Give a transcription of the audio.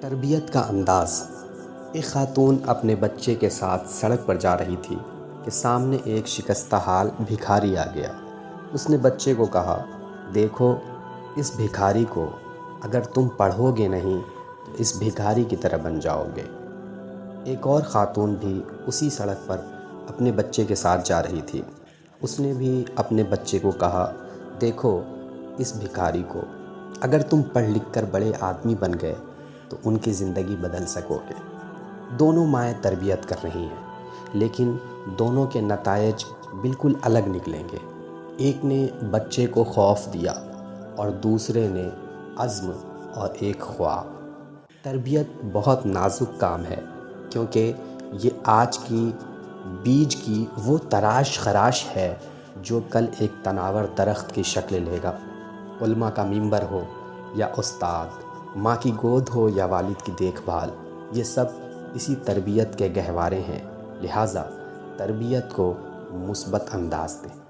تربیت کا انداز۔ ایک خاتون اپنے بچے کے ساتھ سڑک پر جا رہی تھی کہ سامنے ایک شکستہ حال بھکاری آ گیا۔ اس نے بچے کو کہا، دیکھو اس بھکاری کو، اگر تم پڑھو گے نہیں تو اس بھکاری کی طرح بن جاؤ گے۔ ایک اور خاتون بھی اسی سڑک پر اپنے بچے کے ساتھ جا رہی تھی۔ اس نے بھی اپنے بچے کو کہا، دیکھو اس بھکاری کو، اگر تم پڑھ لکھ کر بڑے آدمی بن گئے تو ان کی زندگی بدل سکو گے۔ دونوں مائیں تربیت کر رہی ہیں، لیکن دونوں کے نتائج بالکل الگ نکلیں گے۔ ایک نے بچے کو خوف دیا اور دوسرے نے عزم اور ایک خواب۔ تربیت بہت نازک کام ہے، کیونکہ یہ آج کی بیج کی وہ تراش خراش ہے جو کل ایک تناور درخت کی شکل لے گا۔ علماء کا ممبر ہو یا استاد، ماں کی گود ہو یا والد کی دیکھ بھال، یہ سب اسی تربیت کے گہوارے ہیں۔ لہٰذا تربیت کو مثبت انداز دیں۔